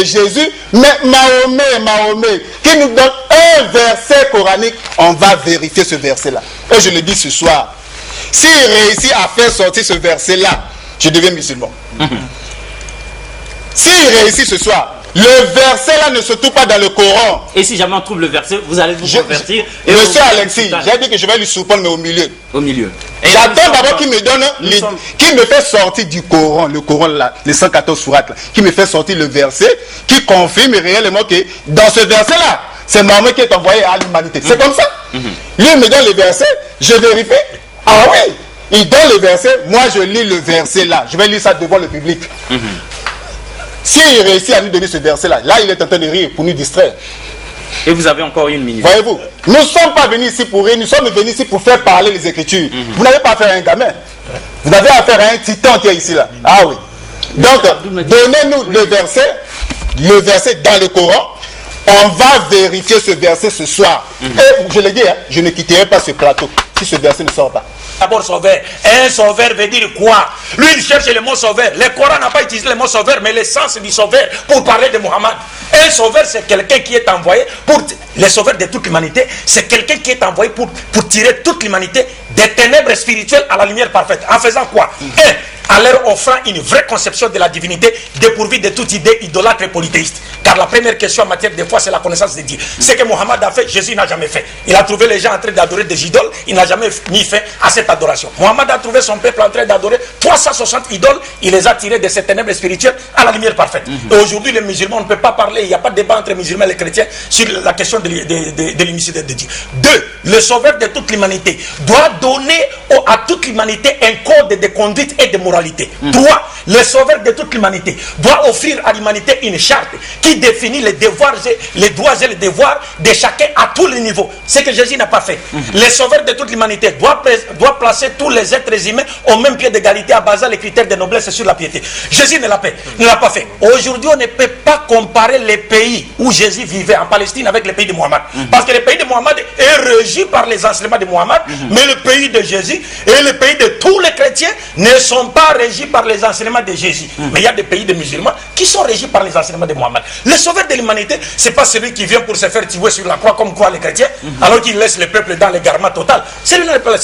Jésus, mais Mahomet, qui nous donne un verset coranique, on va vérifier ce verset-là. Et je le dis ce soir, s'il réussit à faire sortir ce verset-là, je deviens musulman. S'il réussit ce soir, le verset là ne se trouve pas dans le Coran. Et si jamais on trouve le verset, vous allez vous convertir. Monsieur Alexis, j'ai dit que je vais lui surprendre, mais au milieu. Au milieu. J'attends d'abord qu'il me donne, qu'il me fait sortir du Coran, le Coran là, les 114 sourates là, qui me fait sortir le verset, qui confirme réellement que dans ce verset là, c'est Mahomet qui est envoyé à l'humanité. C'est comme ça. Lui il me donne le verset, je vérifie. Ah oui, il donne le verset, moi je lis le verset là, je vais lire ça devant le public. S'il réussit à nous donner ce verset-là, là, il est en train de rire pour nous distraire. Et vous avez encore une minute. Voyez-vous, nous ne sommes pas venus ici pour rire, nous sommes venus ici pour faire parler les Écritures. Vous n'avez pas affaire à un gamin. Vous avez affaire à un titan qui est ici, là. Ah oui. Donc, donnez-nous le verset dans le Coran. On va vérifier ce verset ce soir. Et je le dis, hein, je ne quitterai pas ce plateau si ce verset ne sort pas. D'abord sauveur. Un sauveur veut dire quoi? Lui il cherche le mot sauveur. Le Coran n'a pas utilisé le mot sauveur, mais l'essence du sauveur pour parler de Mohammed. Un sauveur c'est quelqu'un qui est envoyé pour le sauveur de toute l'humanité. C'est quelqu'un qui est envoyé pour tirer toute l'humanité des ténèbres spirituelles à la lumière parfaite. En faisant quoi? En leur offrant une vraie conception de la divinité dépourvue de toute idée idolâtre et polythéiste. Car la première question en matière de foi, c'est la connaissance de Dieu. Ce que Mohammed a fait, Jésus n'a jamais fait. Il a trouvé les gens en train d'adorer des idoles, il n'a jamais mis fin à cette adoration. Mohammed a trouvé son peuple en train d'adorer 360 idoles, il les a tirés de ces ténèbres spirituelles à la lumière parfaite. Et aujourd'hui, les musulmans, on ne peut pas parler, il n'y a pas de débat entre les musulmans et les chrétiens sur la question de l'unicité de Dieu. 2. Le sauveur de toute l'humanité doit donner à toute l'humanité un code de conduite et de moralité. 3. Le sauveur de toute l'humanité doit offrir à l'humanité une charte qui définit les devoirs, les droits et les devoirs de chacun à tous les niveaux. Ce que Jésus n'a pas fait. Le sauveur de toute l'humanité doit placer tous les êtres humains au même pied d'égalité en basant les critères de noblesse sur la piété. Jésus ne l'a pas fait. Aujourd'hui, on ne peut pas comparer les pays où Jésus vivait en Palestine avec les pays de Mohammed. Parce que le pays de Mohammed est régi par les enseignements de Mohammed, mais le pays de Jésus et le pays de tous les chrétiens ne sont pas régis par les enseignements de Jésus. Mais il y a des pays de musulmans qui sont régis par les enseignements de Mohammed. Le sauveur de l'humanité, c'est pas celui qui vient pour se faire tuer sur la croix comme croient les chrétiens, alors qu'il laisse le peuple dans l'égarement total. C'est lui le peuple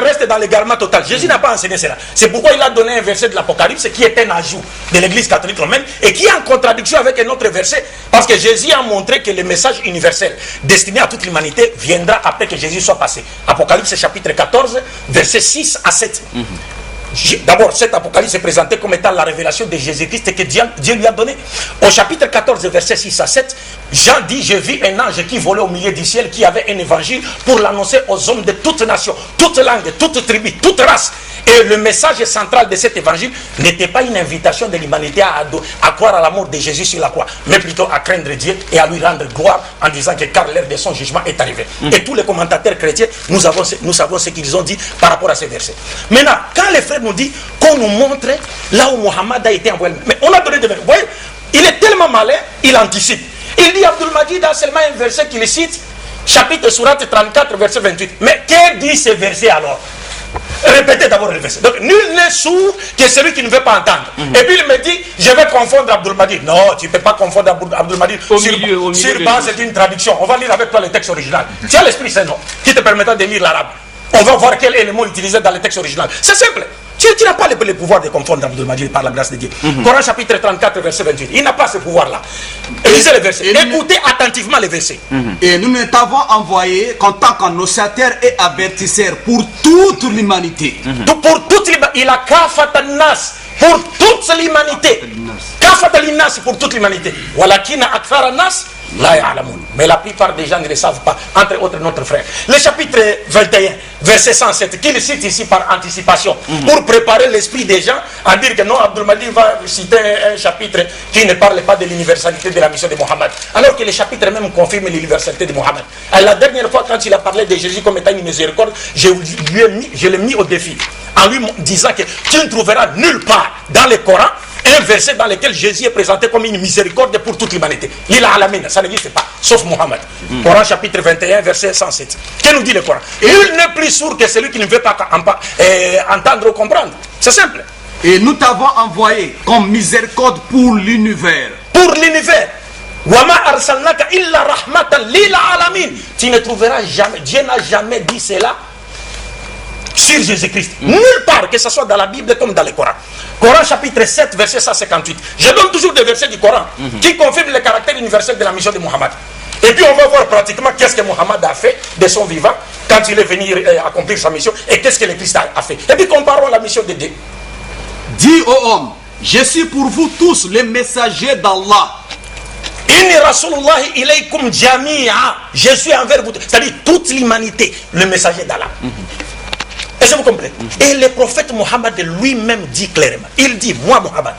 reste dans l'égarement total. Jésus n'a pas enseigné cela. C'est pourquoi il a donné un verset de l'Apocalypse qui est un ajout de l'église catholique romaine et qui est en contradiction avec un autre verset, parce que Jésus a montré que le message universel destiné à toute l'humanité viendra après que Jésus soit passé. Apocalypse chapitre 14, versets 6 à 7. D'abord, cet Apocalypse est présenté comme étant la révélation de Jésus-Christ que Dieu lui a donné. Au chapitre 14, verset 6 à 7, Jean dit: je vis un ange qui volait au milieu du ciel, qui avait un évangile pour l'annoncer aux hommes de toute nation, toute langue, toute tribu, toute race. Et le message central de cet évangile n'était pas une invitation de l'humanité à croire à la mort de Jésus sur la croix, mais plutôt à craindre Dieu et à lui rendre gloire en disant que car l'heure de son jugement est arrivée. Et tous les commentateurs chrétiens, nous savons ce qu'ils ont dit par rapport à ces versets. Maintenant, quand les frères nous disent qu'on nous montre là où Mohammed a été envoyé, mais on a donné des versets. Vous voyez, il est tellement malin, il anticipe. Il dit, Abdul Majid a seulement un verset qu'il cite, chapitre Surat 34, verset 28. Mais que dit ce verset alors? Répétez d'abord le verset. Donc, nul n'est sourd que celui qui ne veut pas entendre. Et puis il me dit, je vais confondre Abdul Majid. Non, tu ne peux pas confondre Abdul Majid. Sur base, c'est une traduction. On va lire avec toi le texte original. Tu as l'Esprit Saint, non, qui te permettra de lire l'arabe. On va voir quel est le mot utilisé dans le texte original. C'est simple. Tu n'as pas le pouvoir de confondre Abdul Majid par la grâce de Dieu. Coran chapitre 34, verset 28. Il n'a pas ce pouvoir-là. Lisez le verset. Écoutez attentivement les versets. Et nous ne t'avons envoyé qu'en tant qu'annonciateur et avertisseur pour toute l'humanité. Pour toute l'humanité. Il a kafat nas pour toute l'humanité. Kafat nas pour toute l'humanité. Walakina akthar nas la ya'lamun. Mais la plupart des gens ne le savent pas, entre autres notre frère. Le chapitre 21, verset 107, qu'il cite ici par anticipation, pour préparer l'esprit des gens à dire que non, Abdul Majid va citer un chapitre qui ne parle pas de l'universalité de la mission de Mohammed, alors que le chapitre même confirme l'universalité de Mohammed. La dernière fois, quand il a parlé de Jésus comme étant une miséricorde, je l'ai mis au défi, en lui disant que tu ne trouveras nulle part dans le Coran un verset dans lequel Jésus est présenté comme une miséricorde pour toute l'humanité. Il a alamine, ça n'existe pas, sauf Mohammed. Coran chapitre 21, verset 107. Que nous dit le Coran? Il n'est plus sourd que celui qui ne veut pas entendre ou comprendre. C'est simple. Et nous t'avons envoyé comme miséricorde pour l'univers. Pour l'univers. Wama arsalnaka illa rahmatan lil alamin. Tu ne trouveras jamais, Dieu n'a jamais dit cela sur Jésus-Christ. Nulle part, que ce soit dans la Bible comme dans le Coran. Coran chapitre 7, verset 158. Je donne toujours des versets du Coran qui confirment le caractère universel de la mission de Mohammed. Et puis on va voir pratiquement qu'est-ce que Mohammed a fait de son vivant quand il est venu accomplir sa mission et qu'est-ce que le Christ a fait. Et puis comparons la mission de Dieu. Dis aux hommes, je suis pour vous tous les messagers d'Allah. Inni Rasulullahi ilaykum jami'a. Je suis envers vous, c'est-à-dire toute l'humanité, le messager d'Allah. Est-ce que vous comprenez? Et le prophète Mohammed lui-même dit clairement, il dit, moi Mohammed,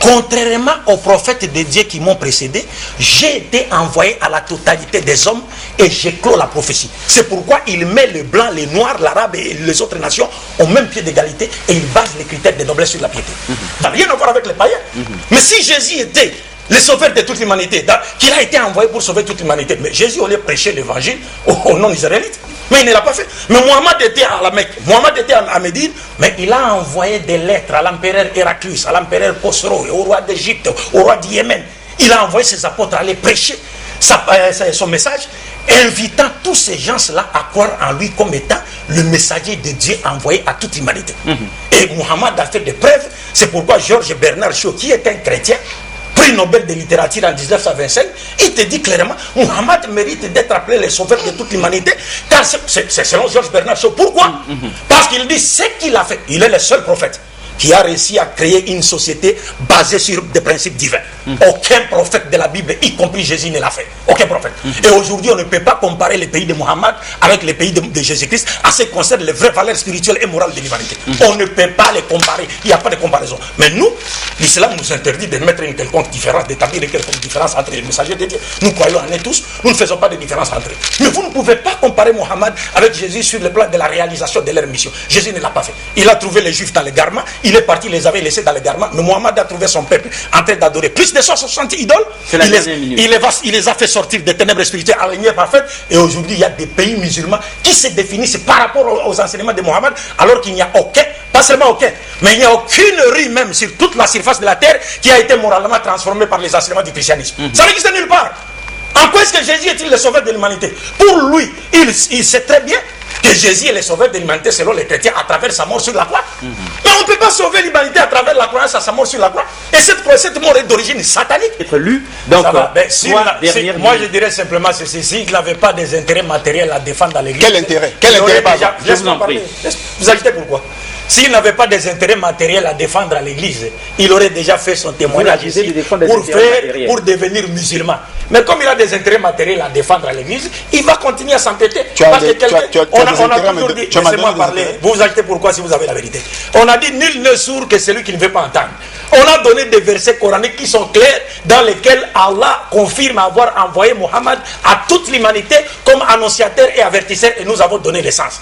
contrairement aux prophètes de Dieu qui m'ont précédé, j'ai été envoyé à la totalité des hommes et j'ai clos la prophétie. C'est pourquoi il met le blanc, les noirs, l'arabe et les autres nations au même pied d'égalité et il base les critères de noblesse sur la piété. Ça n'a rien à voir avec les païens. Mais si Jésus était le sauveur de toute l'humanité, qu'il a été envoyé pour sauver toute l'humanité, mais Jésus allait prêcher l'évangile aux non-israélites. Mais il ne l'a pas fait. Mais Mohammed était à la Mecque, Mohammed était à Médine, mais il a envoyé des lettres à l'empereur Héraclius, à l'empereur Khosrow, au roi d'Égypte, au roi du Yémen. Il a envoyé ses apôtres à aller prêcher son message, invitant tous ces gens-là à croire en lui comme étant le messager de Dieu envoyé à toute l'humanité. Et Mohammed a fait des preuves. C'est pourquoi Georges Bernard Shaw, qui est un chrétien, prix Nobel de littérature en 1925, il te dit clairement, Mohammed mérite d'être appelé le sauveur de toute l'humanité, car c'est selon Georges Bernard Shaw. Pourquoi? Parce qu'il dit ce qu'il a fait. Il est le seul prophète qui a réussi à créer une société basée sur des principes divins. Aucun prophète de la Bible, y compris Jésus, ne l'a fait. Aucun prophète. Et aujourd'hui, on ne peut pas comparer les pays de Mohammed avec les pays de Jésus-Christ en ce qui concerne les vraies valeurs spirituelles et morales de l'humanité. On ne peut pas les comparer. Il n'y a pas de comparaison. Mais nous, l'islam nous interdit de mettre une quelconque différence, d'établir une quelconque différence entre les messagers de Dieu. Nous croyons en eux tous, nous ne faisons pas de différence entre eux. Mais vous ne pouvez pas comparer Mohammed avec Jésus sur le plan de la réalisation de leur mission. Jésus ne l'a pas fait. Il a trouvé les Juifs dans les garments, il est parti, les avait laissés dans les garments, mais Mohammed a trouvé son peuple en train d'adorer plus de 160 idoles. Il les a fait sortir des ténèbres spirituelles à la lumière parfaite. Et aujourd'hui, il y a des pays musulmans qui se définissent par rapport aux enseignements de Mohammed, alors qu'il n'y a aucun, pas seulement aucun, mais il n'y a aucune rue même sur toute la surface de la terre qui a été moralement transformée par les enseignements du christianisme. Ça n'existe nulle part. En quoi est-ce que Jésus est-il le sauveur de l'humanité? Pour lui, il sait très bien que Jésus est le sauveur de l'humanité selon les chrétiens à travers sa mort sur la croix. Mais on ne peut pas sauver l'humanité à travers la croyance à sa mort sur la croix. Et cette mort est d'origine satanique. Être lu. Donc, moi je dirais simplement ceci, s'il n'avait pas des intérêts matériels à défendre dans l'église. Quel intérêt? Quel intérêt, pardon? Je vous en prie. Vous agitez pourquoi? S'il n'avait pas des intérêts matériels à défendre à l'église, il aurait déjà fait son témoignage ici pour devenir musulman. Mais comme il a des intérêts matériels à défendre à l'église, il va continuer à s'entêter. Parce que on a toujours dit, laissez-moi parler, vous vous agitez pourquoi si vous avez la vérité. On a dit nul ne sourd que celui qui ne veut pas entendre. On a donné des versets coraniques qui sont clairs, dans lesquels Allah confirme avoir envoyé Mohammed à toute l'humanité comme annonciateur et avertisseur, et nous avons donné l'essence.